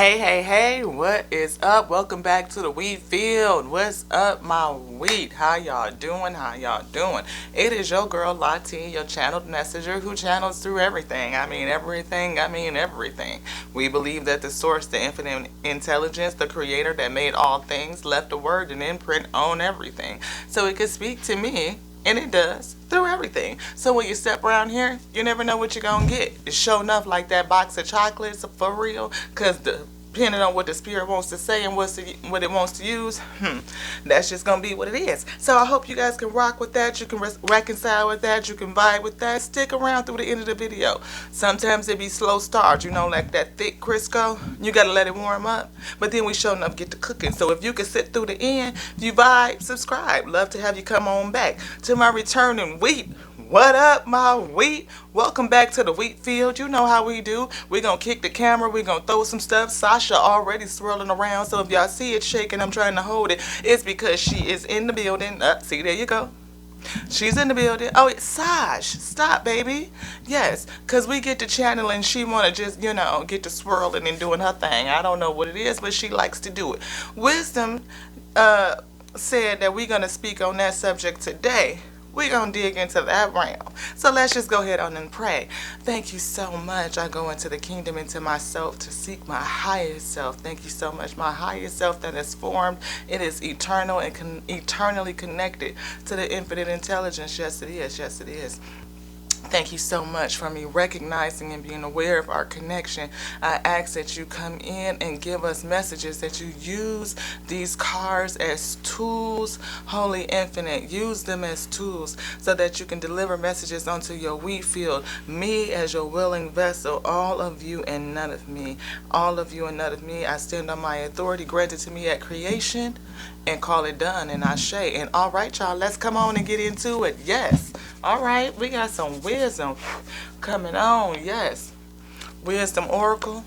Hey, what is up? Welcome back to the wheat field. What's up, my wheat? How y'all doing? It is your girl, Lati, your channeled messenger who channels through everything. Everything. We believe that the source, the infinite intelligence, the creator that made all things, left a word and imprint on everything. So it could speak to me. And it does through everything. So when you step around here, you never know what you're going to get. It's sure enough like that box of chocolates for real. Because depending on what the spirit wants to say and what it wants to use, that's just going to be what it is. So I hope you guys can rock with that. You can reconcile with that. You can vibe with that. Stick around through the end of the video. Sometimes it be slow start. Like that thick Crisco. You got to let it warm up. But then we sure enough get to cooking. So if you can sit through the end, you vibe, subscribe. Love to have you come on back to my returning wheat. What up, my wheat? Welcome back to the wheat field. You know how we do. We're going to kick the camera. We're going to throw some stuff. Sasha already swirling around. So if y'all see it shaking, I'm trying to hold it. It's because she is in the building. See, there you go. She's in the building. Oh, it's Sash. Stop, baby. Yes, because we get to channeling. She want to just, get to swirling and doing her thing. I don't know what it is, but she likes to do it. Wisdom said that we're going to speak on that subject today. We're going to dig into that realm. So let's just go ahead on and pray. Thank you so much. I go into the kingdom, into myself to seek my highest self. Thank you so much. My highest self that is formed. It is eternal and eternally connected to the infinite intelligence. Yes, it is. Yes, it is. Thank you so much for me recognizing and being aware of our connection. I ask that you come in and give us messages, that you use these cards as tools. Holy Infinite, use them as tools so that you can deliver messages onto your wheat field. Me as your willing vessel, all of you and none of me. All of you and none of me. I stand on my authority granted to me at creation and call it done, and Ashe. And all right, y'all, let's come on and get into it. Yes. All right, we got some wisdom coming on. Yes. Wisdom Oracle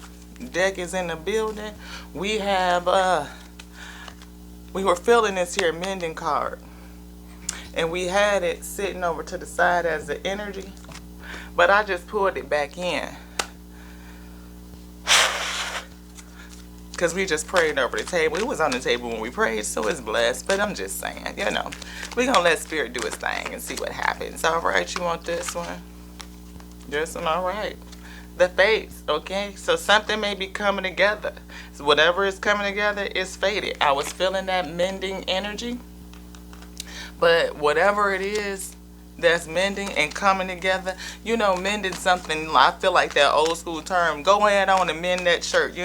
deck is in the building. We have we were filling this here mending card, and we had it sitting over to the side as the energy, but I just pulled it back in because we just prayed over the table. It was on the table when we prayed, so it's blessed. But I'm just saying, we're going to let Spirit do its thing and see what happens. All right, you want this one? This one, all right. The face, okay? So something may be coming together. So whatever is coming together is faded. I was feeling that mending energy. But whatever it is that's mending and coming together, mending something, I feel like that old school term, go ahead on and mend that shirt,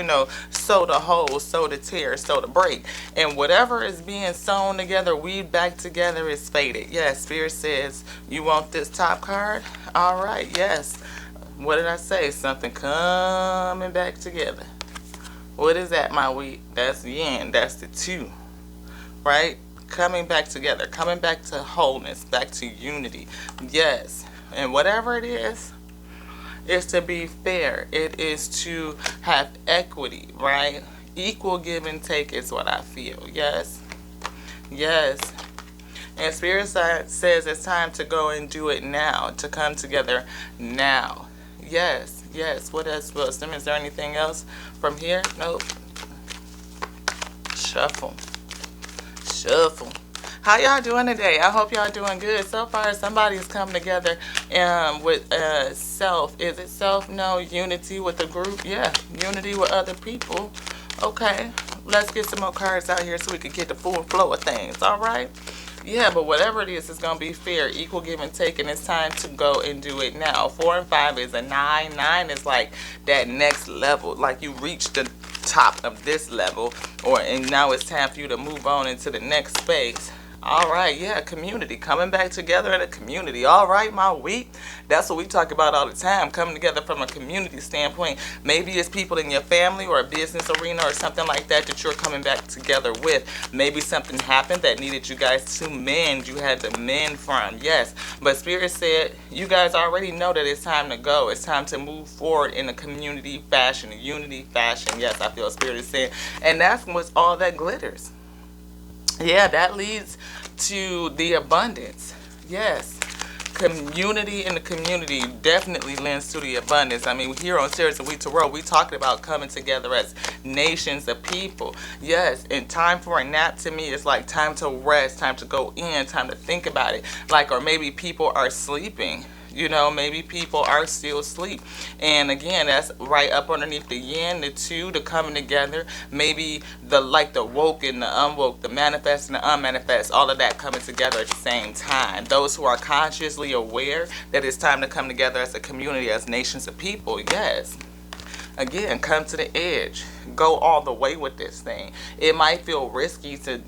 sew the hole, sew the tear, sew the break. And whatever is being sewn together, weaved back together is faded. Yes, Spirit says, you want this top card? All right, yes. What did I say? Something coming back together. What is that, my wheat? That's the yin, that's the two, right? Coming back together, coming back to wholeness, back to unity. Yes. And whatever it is to be fair. It is to have equity, right? Equal give and take is what I feel. Yes. Yes. And Spirit side says it's time to go and do it now, to come together now. Yes. Yes. What else, Wisdom? Is there anything else from here? Nope. Shuffle. How y'all doing today? I hope y'all doing good. So far, somebody's come together with self. Is it self? No. Unity with the group? Yeah. Unity with other people. Okay. Let's get some more cards out here so we can get the full flow of things. All right? Yeah, but whatever it is, it's going to be fair. Equal give and take, and it's time to go and do it now. 4 and 5 is a 9. 9 is like that next level. Like you reached the top of this level, and now it's time for you to move on into the next space. All right, yeah, community, coming back together in a community. All right, my wheat, that's what we talk about all the time, coming together from a community standpoint. Maybe it's people in your family or a business arena or something like that that you're coming back together with. Maybe something happened that needed you guys to mend. You had to mend from, yes. But Spirit said you guys already know that it's time to go. It's time to move forward in a community fashion, a unity fashion. Yes, I feel Spirit is saying. And that's what's all that glitters. Yeah, that leads to the abundance. Yes. community in the community definitely lends to the abundance. I mean, here on Series of Week to World, we talking about coming together as nations of people. Yes, and time for a nap to me is like time to rest, time to go in, time to think about it. Like, or maybe people are sleeping. You know, maybe people are still asleep. And again, that's right up underneath the yin, the two, the coming together. Maybe the like the woke and the unwoke, the manifest and the unmanifest, all of that coming together at the same time. Those who are consciously aware that it's time to come together as a community, as nations of people, yes. Again, come to the edge. Go all the way with this thing. It might feel risky to,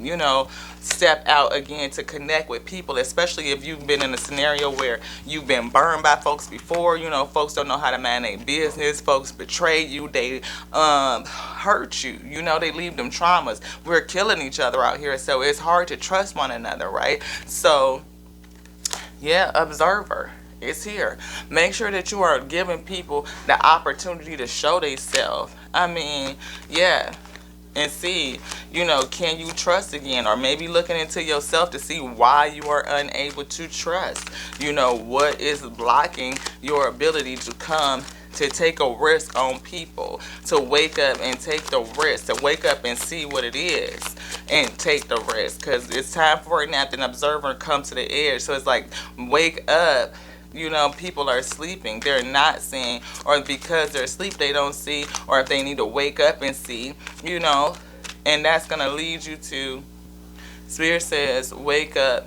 step out again to connect with people, especially if you've been in a scenario where you've been burned by folks before. Folks don't know how to manage business. Folks betray you. They hurt you. They leave them traumas. We're killing each other out here, so it's hard to trust one another, right? So, yeah, observer. It's here. Make sure that you are giving people the opportunity to show themselves. I mean, yeah. And see, can you trust again? Or maybe looking into yourself to see why you are unable to trust. What is blocking your ability to come to take a risk on people, to wake up and take the risk, to wake up and see what it is and take the risk. Because it's time for a nap and observer come to the edge. So it's like, wake up. People are sleeping. They're not seeing, or because they're asleep, they don't see, or if they need to wake up and see, and that's going to lead you to, Spirit says, wake up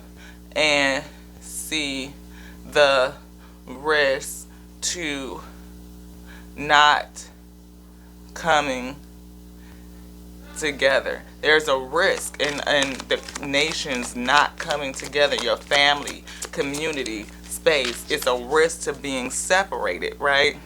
and see the risk to not coming together. There's a risk in the nations not coming together, your family, community, space. It's a risk to being separated, right?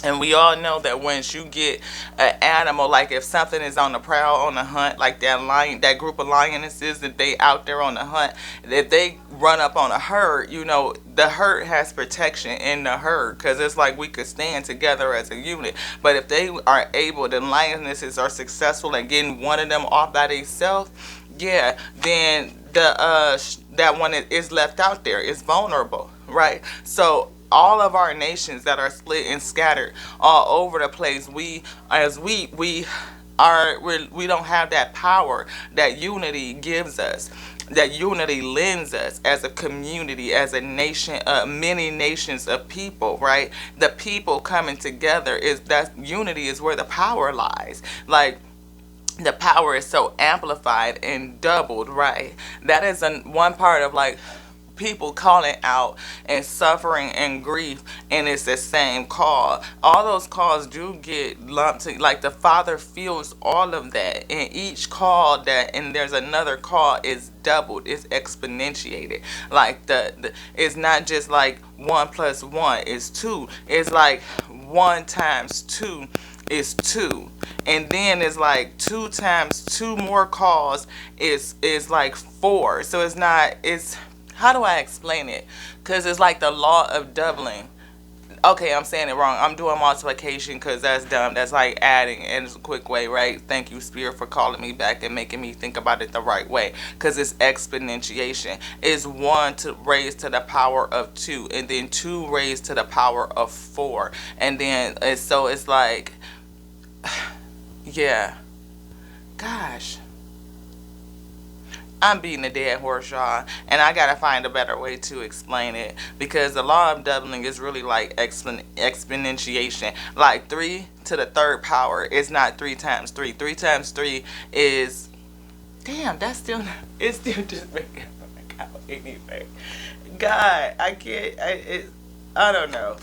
And we all know that once you get an animal, like if something is on the prowl, on the hunt, like that lion, that group of lionesses that they out there on the hunt, if they run up on a herd, the herd has protection in the herd, because it's like we could stand together as a unit. But if they are able, the lionesses are successful at getting one of them off by themselves, yeah, then that one is left out there is vulnerable, right? So all of our nations that are split and scattered all over the place, we don't have that power that unity gives us, that unity lends us as a community, as a nation, many nations of people, right? The people coming together, that unity is where the power lies. Like, the power is so amplified and doubled, right? That is one part of like people calling out and suffering and grief, and it's the same call. All those calls do get lumped to, like, the Father feels all of that, and each call and there's another call is doubled, it's exponentiated. Like it's not just like 1 + 1 is 2. It's like 1 × 2 is 2, and then it's like 2 × 2 more calls is like 4. So it's how do I explain it? Because it's like the law of doubling. Okay, I'm saying it wrong. I'm doing multiplication because that's dumb. That's like adding, and it's a quick way, right? Thank you, Spirit, for calling me back and making me think about it the right way. Because it's exponentiation. It's 1 raised to the power of 2, and then 2 raised to the power of 4, and then it's like, yeah, gosh. I'm beating a dead horse, y'all, and I gotta find a better way to explain it, because the law of doubling is really like exponentiation. Like 3 to the 3rd power is not 3 × 3. 3 × 3 is, damn, that's still, it's still just making out anything. God, I can't, I don't know.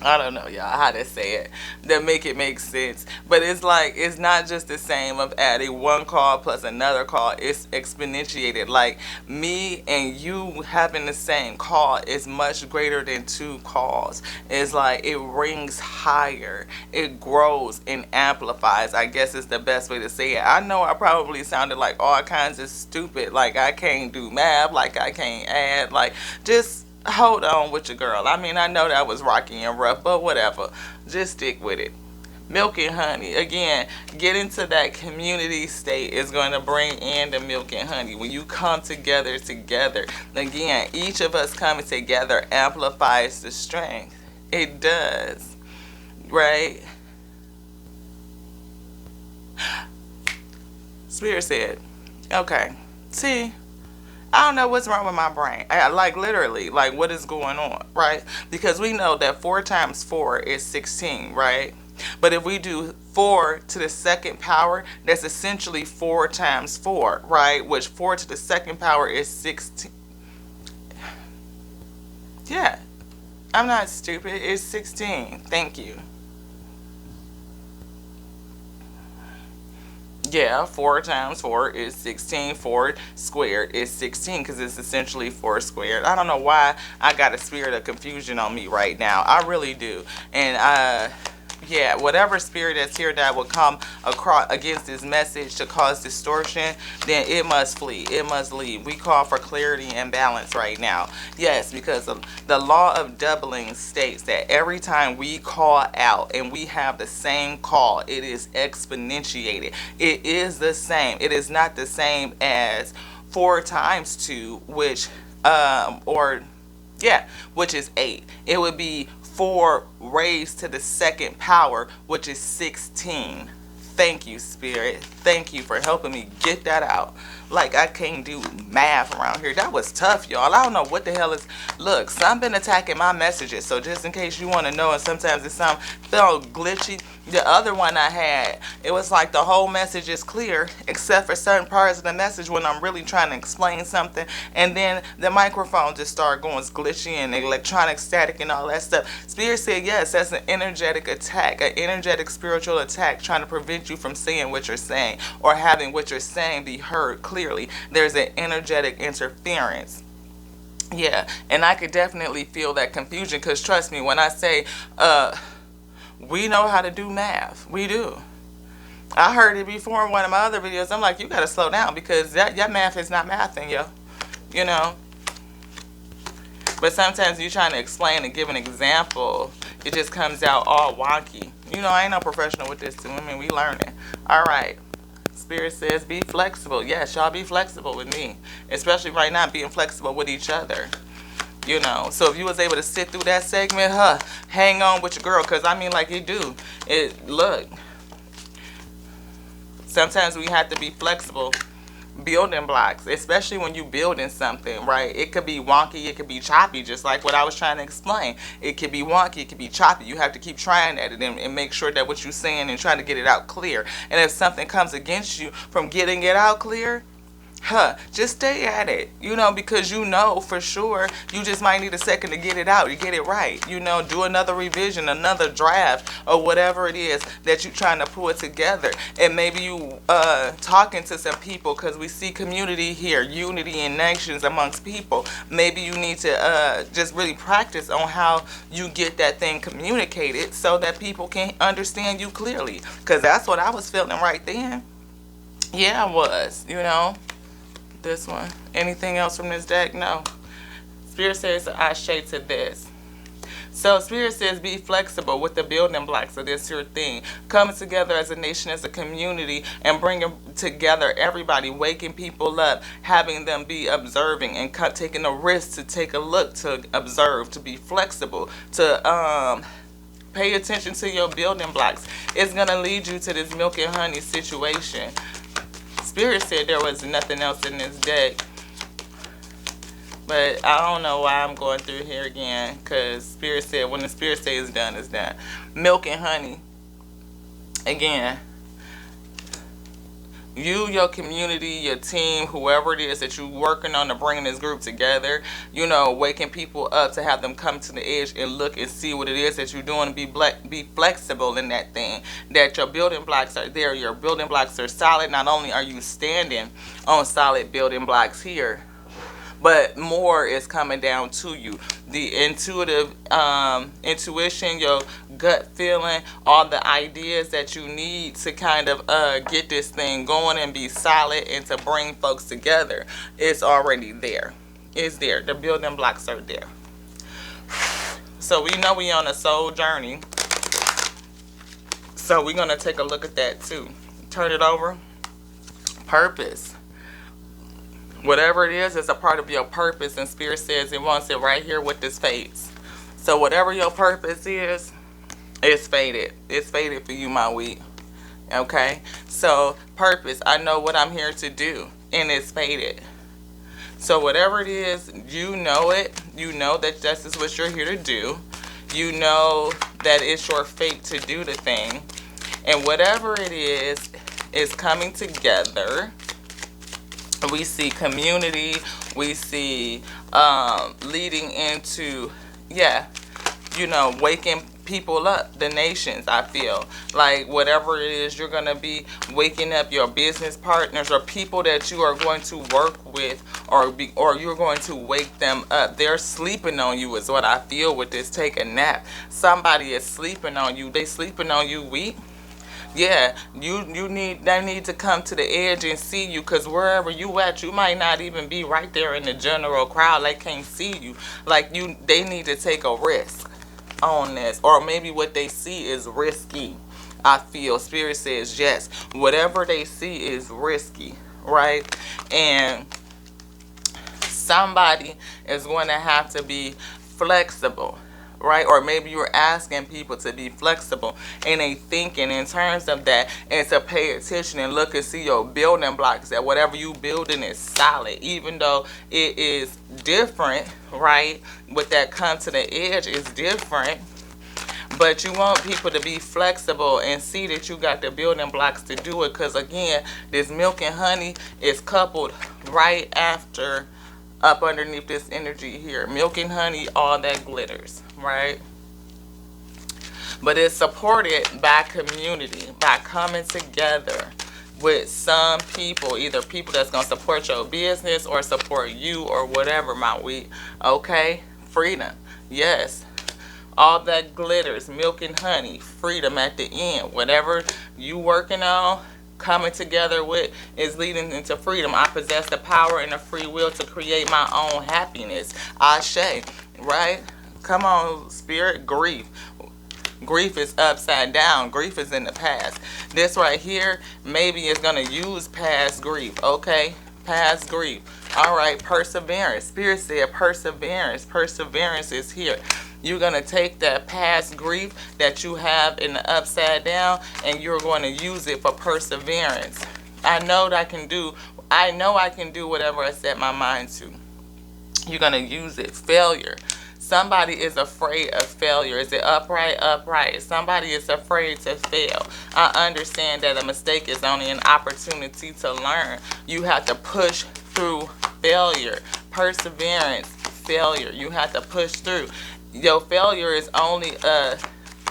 I don't know, y'all, how to say it that make it make sense. But it's like, it's not just the same of adding 1 call plus another call. It's exponentiated. Like, me and you having the same call is much greater than 2 calls. It's like, it rings higher. It grows and amplifies, I guess is the best way to say it. I know I probably sounded like all kinds of stupid. Like, I can't do math. Like, I can't add. Like, just hold on with your girl. I mean, I know that was rocky and rough, but whatever. Just stick with it. Milk and honey. Again, getting to that community state is going to bring in the milk and honey. When you come together, again, each of us coming together amplifies the strength. It does, right? Spirit said, okay, see, I don't know what's wrong with my brain. Like literally, like what is going on, right? Because we know that 4 times 4 is 16, right? But if we do 4 to the second power, that's essentially 4 times 4, right? Which 4 to the second power is 16. Yeah, I'm not stupid. It's 16. Thank you. Yeah, 4 times 4 is 16. 4 squared is 16 because it's essentially 4 squared. I don't know why I got a spirit of confusion on me right now. I really do. And yeah, whatever spirit that's here that will come across against this message to cause distortion, then it must flee. It must leave. We call for clarity and balance right now. Yes, because the law of doubling states that every time we call out and we have the same call, it is exponentiated. It is the same. It is not the same as 4 times 2, which which is 8. It would be 4 raised to the second power, which is 16. Thank you, Spirit. Thank you for helping me get that out. Like, I can't do math around here. That was tough, y'all. I don't know what the hell is... Look, some been attacking my messages, so just in case you want to know, and sometimes it sounds glitchy. The other one I had, it was like the whole message is clear, except for certain parts of the message when I'm really trying to explain something, and then the microphone just started going glitchy and electronic static and all that stuff. Spirit said, yes, that's an energetic attack, an energetic spiritual attack trying to prevent you from saying what you're saying or having what you're saying be heard clearly. There's an energetic interference. Yeah, and I could definitely feel that confusion because trust me, when I say, we know how to do math. We do. I heard it before in one of my other videos. I'm like, you got to slow down because that math is not mathing, yo. You know? But sometimes you're trying to explain and give an example, it just comes out all wonky. You know, I ain't no professional with this too. I mean, we learning. All right. Spirit says be flexible. Yes, y'all be flexible with me. Especially right now, being flexible with each other. You know, so if you was able to sit through that segment, hang on with your girl, because I mean, like you do. Look, sometimes we have to be flexible. Building blocks, especially when you building something, right? It could be wonky, it could be choppy, just like what I was trying to explain. It could be wonky, it could be choppy. You have to keep trying at it and make sure that what you're saying and trying to get it out clear. And if something comes against you from getting it out clear, just stay at it, you know, because you know for sure you just might need a second to get it out, you get it right, you know, do another revision, another draft, or whatever it is that you're trying to pull it together. And maybe you talking to some people, because we see community here, unity and nations amongst people. Maybe you need to just really practice on how you get that thing communicated so that people can understand you clearly, because that's what I was feeling right then. Yeah, I was, you know. This one. Anything else from this deck? No. Spirit says I shade to this. So Spirit says be flexible with the building blocks of this your thing. Coming together as a nation, as a community, and bringing together everybody, waking people up, having them be observing and taking a risk to take a look, to observe, to be flexible, to pay attention to your building blocks. It's going to lead you to this milk and honey situation. Spirit said there was nothing else in this deck, but I don't know why I'm going through here again, because Spirit said when the Spirit says it's done, it's done. Milk and honey. Again, you, your community, your team, whoever it is that you're working on to bring this group together, you know, waking people up to have them come to the edge and look and see what it is that you're doing, be flexible in that thing, that your building blocks are there, your building blocks are solid. Not only are you standing on solid building blocks here, but more is coming down to you. The intuitive intuition, your gut feeling, all the ideas that you need to kind of get this thing going and be solid and to bring folks together, it's already there. It's there. The building blocks are there. So we know we on a soul journey. So we're going to take a look at that too. Turn it over. Purpose. Whatever it is a part of your purpose, and Spirit says it wants it right here with this face. So whatever your purpose is, it's faded. It's faded for you, my wheat. Okay? So purpose, I know what I'm here to do, and it's faded. So whatever it is, you know it. You know that this is what you're here to do. You know that it's your fate to do the thing. And whatever it is coming together. We see community. We see leading into, waking people up, the nations. I feel like whatever it is, you're going to be waking up your business partners or people that you are going to work with, or you're going to wake them up. They're sleeping on you is what I feel with this take a nap. Somebody is sleeping on you. They sleeping on you, wheat. Yeah, they need to come to the edge and see you, because wherever you at, you might not even be right there in the general crowd. They can't see you. They need to take a risk on this, or maybe what they see is risky. I feel Spirit says yes, whatever they see is risky, right? And somebody is going to have to be flexible, right? Or maybe you're asking people to be flexible, and they thinking in terms of that, and to pay attention and look and see your building blocks, that whatever you building is solid, even though it is different, right? With that come to the edge is different. But you want people to be flexible and see that you got the building blocks to do it, because again, this milk and honey is coupled right after, up underneath this energy here. Milk and honey, all that glitters, right? But it's supported by community, by coming together with some people, either people that's going to support your business or support you or whatever, my wheat. Okay? Freedom. Yes. All that glitters, milk and honey, freedom at the end. Whatever you working on, coming together with, is leading into freedom. I possess the power and the free will to create my own happiness. Ashe, right? Come on, Spirit. Grief. Grief is upside down. Grief is in the past. This right here, maybe is going to use past grief, okay? Past grief. All right, perseverance. Spirit said perseverance. Perseverance is here. You're going to take that past grief that you have in the upside down, and you're going to use it for perseverance. I know I can do whatever I set my mind to. You're going to use it. Failure. Somebody is afraid of failure. Is it upright? Upright. Somebody is afraid to fail. I understand that a mistake is only an opportunity to learn. You have to push through failure. Perseverance. Failure. You have to push through. Your failure is only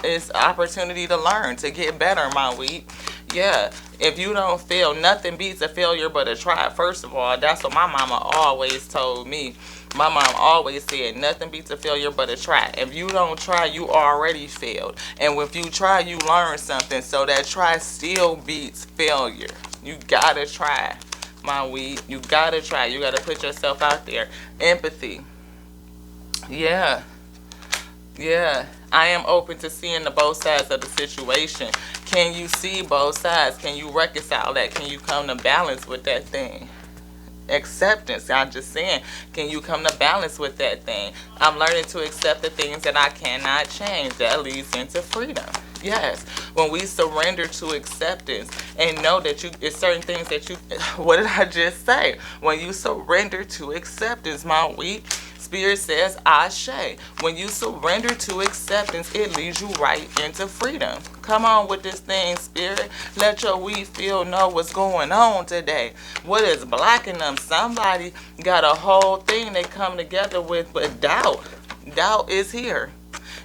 it's opportunity to learn, to get better, my wheat. Yeah, if you don't fail, nothing beats a failure but a try. First of all, that's what my mama always told me. My mom always said, nothing beats a failure but a try. If you don't try, you already failed. And if you try, you learn something. So that try still beats failure. You gotta try, my wheat. You gotta try. You gotta put yourself out there. Empathy. Yeah. Yeah, I am open to seeing the both sides of the situation. Can you see both sides? Can you reconcile that? Can you come to balance with that thing? Acceptance. I'm just saying, can you come to balance with that thing? I'm learning to accept the things that I cannot change. That leads into freedom. Yes, when we surrender to acceptance and know that it's certain things that you, what did I just say? When you surrender to acceptance, my wheat, Spirit says, Ashe. When you surrender to acceptance, it leads you right into freedom. Come on with this thing, Spirit. Let your wheat field know what's going on today. What is blocking them? Somebody got a whole thing they come together with, but doubt. Doubt is here.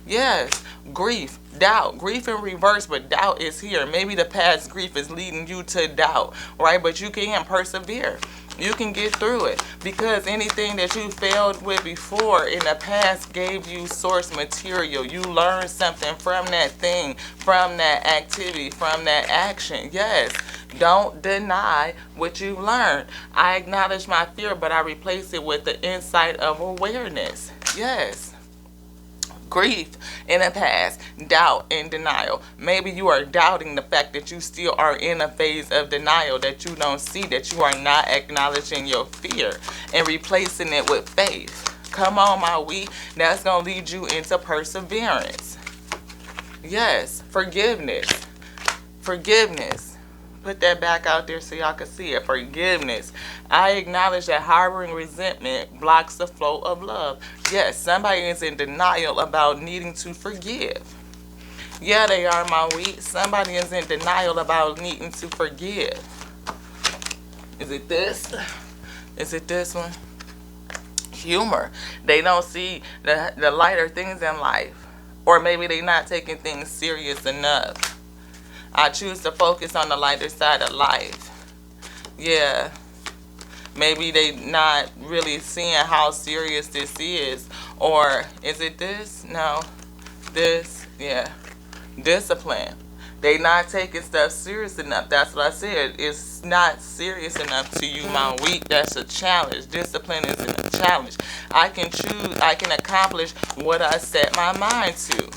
Yes, grief, doubt, grief in reverse, but doubt is here. Maybe the past grief is leading you to doubt, right? But you can persevere. You can get through it, because anything that you failed with before in the past gave you source material. You learned something from that thing, from that activity, from that action. Yes, don't deny what you learned. I acknowledge my fear, but I replace it with the insight of awareness. Yes. Grief in the past, doubt and denial. Maybe you are doubting the fact that you still are in a phase of denial, that you don't see, that you are not acknowledging your fear and replacing it with faith. Come on, my we. That's going to lead you into perseverance. Yes, forgiveness. Forgiveness. Put that back out there so y'all can see it. Forgiveness. I acknowledge that harboring resentment blocks the flow of love. Yes, somebody is in denial about needing to forgive. Yeah, they are, my weak. Somebody is in denial about needing to forgive. Is it this? Is it this one? Humor. They don't see the lighter things in life. Or maybe they're not taking things serious enough. I choose to focus on the lighter side of life. Yeah. Maybe they not really seeing how serious this is. Or is it this? No. This. Yeah. Discipline. They not taking stuff serious enough. That's what I said. It's not serious enough to you, my weak. That's a challenge. Discipline is a challenge. I can choose. I can accomplish what I set my mind to.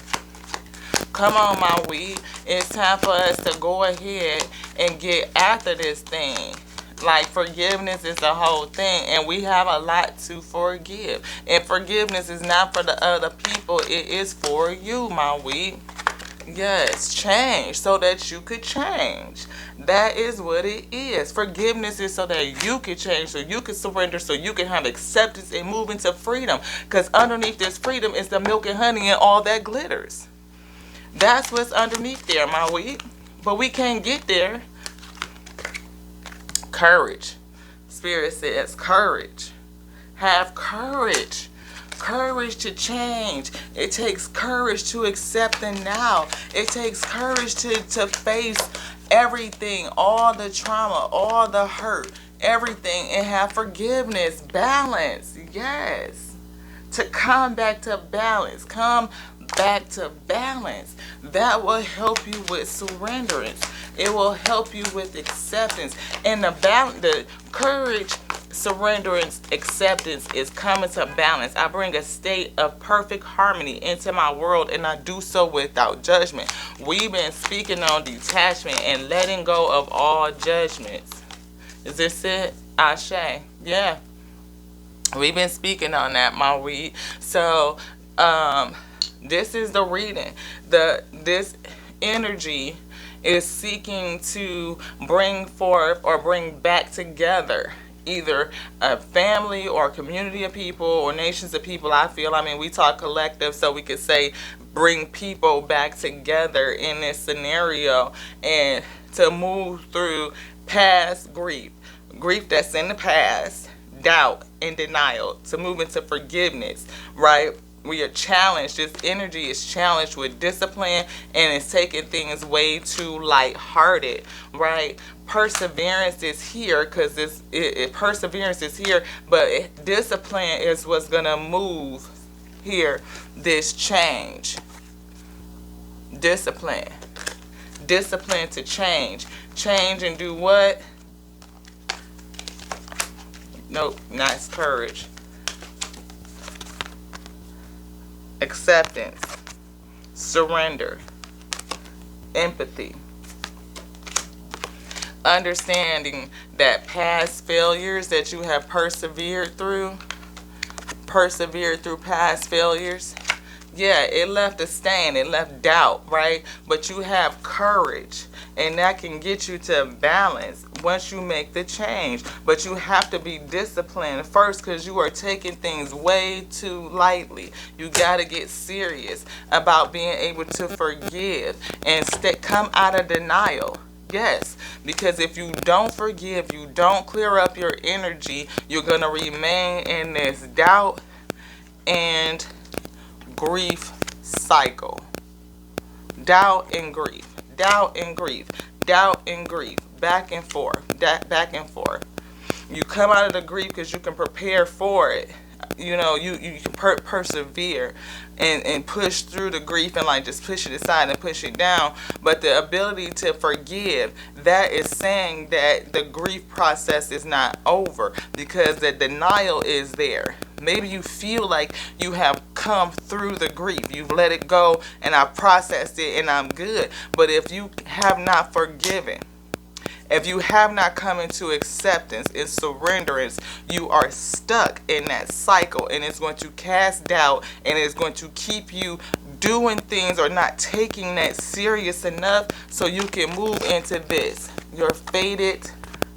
Come on, my weed. It's time for us to go ahead and get after this thing. Like, forgiveness is the whole thing, and we have a lot to forgive. And forgiveness is not for the other people. It is for you, my weed. Yes, change so that you could change. That is what it is. Forgiveness is so that you can change, so you can surrender, so you can have acceptance and move into freedom. Because underneath this freedom is the milk and honey and all that glitters. That's what's underneath there, my weed. But we can't get there. Courage. Spirit says courage. Have courage. Courage to change. It takes courage to accept the now. It takes courage to face everything, all the trauma, all the hurt, everything, and have forgiveness, balance. Yes. To come back to balance. Come back to balance. That will help you with surrenderance. It will help you with acceptance. And the courage, surrenderance, acceptance is coming to balance. I bring a state of perfect harmony into my world, and I do so without judgment. We've been speaking on detachment and letting go of all judgments. Is this it? Ashe. Yeah. We've been speaking on that, my weed. So, this is the reading. This energy is seeking to bring forth or bring back together either a family or a community of people or nations of people. I mean, we talk collective, so we could say bring people back together in this scenario and to move through past grief that's in the past, doubt and denial, to move into forgiveness, right? We are challenged. This energy is challenged with discipline, and it's taking things way too lighthearted, right? Perseverance is here because perseverance is here, but discipline is what's gonna move here. This change, discipline to change and do what? Nope, not courage. Acceptance, surrender, empathy, understanding that past failures that you have persevered through past failures, yeah, it left a stain, it left doubt, right? But you have courage, and that can get you to balance once you make the change. But you have to be disciplined first, because you are taking things way too lightly. You got to get serious about being able to forgive and come out of denial. Yes, because if you don't forgive, you don't clear up your energy, you're going to remain in this doubt and grief cycle. Doubt and grief. Doubt and grief. Doubt and grief. Back and forth. Back and forth. You come out of the grief because you can prepare for it. You know, you can persevere and push through the grief and like just push it aside and push it down. But the ability to forgive, that is saying that the grief process is not over, because the denial is there. Maybe you feel like you have come through the grief. You've let it go and I've processed it and I'm good. But if you have not forgiven, if you have not come into acceptance and surrenderance, you are stuck in that cycle, and it's going to cast doubt, and it's going to keep you doing things or not taking that serious enough so you can move into this, your fated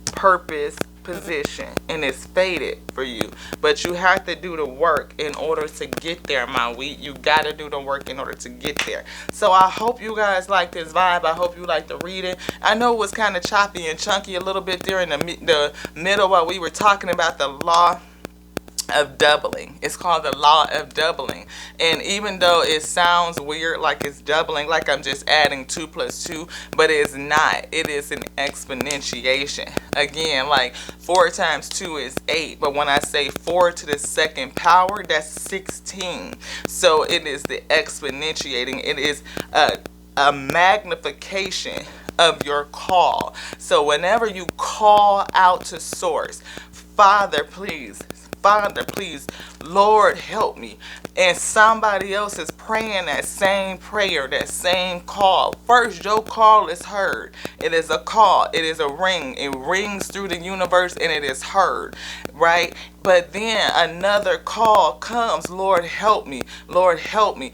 purpose position. And it's fated for you, but you have to do the work in order to get there, my wheat. You got to do the work in order to get there. So I hope you guys like this vibe. I hope you like the reading. I know it was kind of choppy and chunky a little bit there in the middle while we were talking about the law of doubling. It's called the law of doubling. And even though it sounds weird, like it's doubling, like I'm just adding 2 plus 2, but it's not. It is an exponentiation. Again, like 4 times 2 is 8, but when I say 4 to the second power, that's 16. So it is the exponentiating. It is a magnification of your call. So whenever you call out to source, Father, please, Lord, help me, and somebody else is praying that same prayer, that same call. First, your call is heard. It is a call. It is a ring. It rings through the universe and it is heard, right? But then another call comes. Lord, help me. Lord, help me.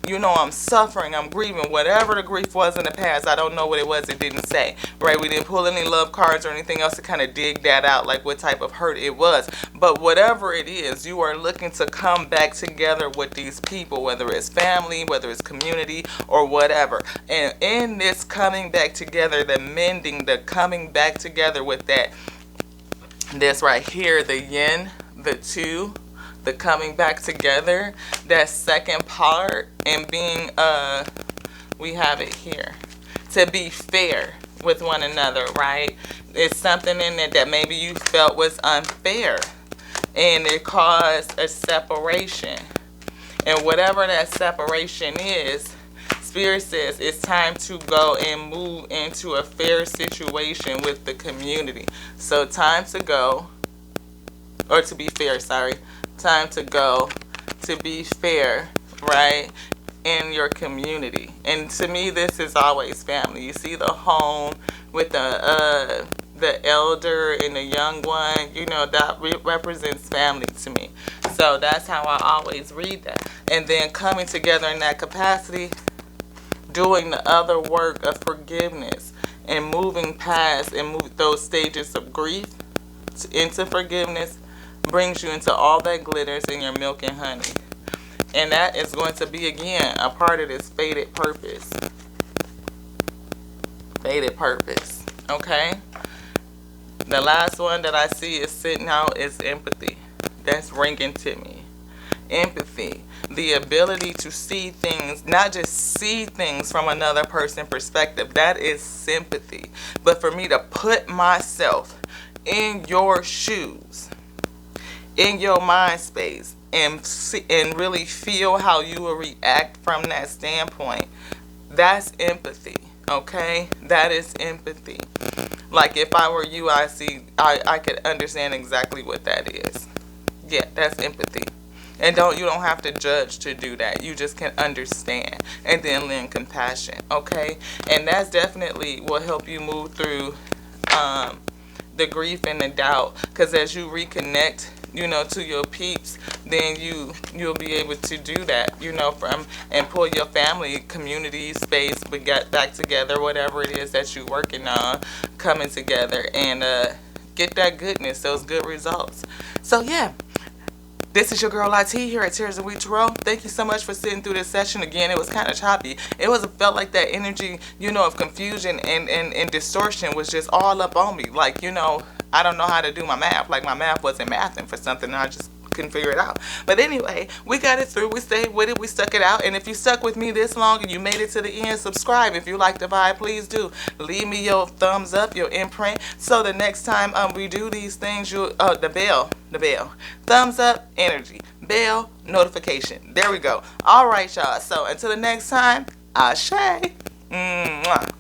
You know, I'm suffering, I'm grieving, whatever the grief was in the past. I don't know what it was, it didn't say, right? We didn't pull any love cards or anything else to kind of dig that out, like what type of hurt it was. But whatever it is, you are looking to come back together with these people, whether it's family, whether it's community, or whatever. And in this coming back together, the mending, the coming back together with that, this right here, the yin, the two, the coming back together, that second part, and being we have it here, to be fair with one another, right? It's something in it that maybe you felt was unfair and it caused a separation, and whatever that separation is, Spirit says it's time to go and move into a fair situation with the community. So time to go, or to be fair, sorry, time to go to be fair, right, in your community. And to me, this is always family. You see the home with the elder and the young one, you know, that represents family to me. So that's how I always read that. And then coming together in that capacity, doing the other work of forgiveness and moving past and move those stages of grief into forgiveness, brings you into all that glitters in your milk and honey. And that is going to be, again, a part of this fated purpose. Fated purpose. Okay? The last one that I see is sitting out is empathy. That's ringing to me. Empathy. The ability to see things, not just see things from another person's perspective. That is sympathy. But for me to put myself in your shoes, in your mind space, and see, and really feel how you will react from that standpoint, that's empathy. Okay, that is empathy. Like if I were you, I could understand exactly what that is. Yeah, that's empathy. And you don't have to judge to do that. You just can understand and then lend compassion. Okay, and that's definitely will help you move through the grief and the doubt, because as you reconnect, you know, to your peeps, then you'll be able to do that, you know, and pull your family, community, space, but get back together, whatever it is that you're working on, coming together and get that goodness, those good results. So yeah, this is your girl IT here at Tears of Wheat Tarot. Thank you so much for sitting through this session. Again, it was kind of choppy. It felt like that energy, you know, of confusion and distortion was just all up on me. Like, you know, I don't know how to do my math. Like my math wasn't mathing for something, and I just couldn't figure it out. But anyway, we got it through. We stayed with it. We stuck it out. And if you stuck with me this long and you made it to the end, subscribe. If you like the vibe, please do. Leave me your thumbs up, your imprint. So the next time we do these things, the bell. Thumbs up, energy. Bell, notification. There we go. All right, y'all. So until the next time, Ashe. Mwah.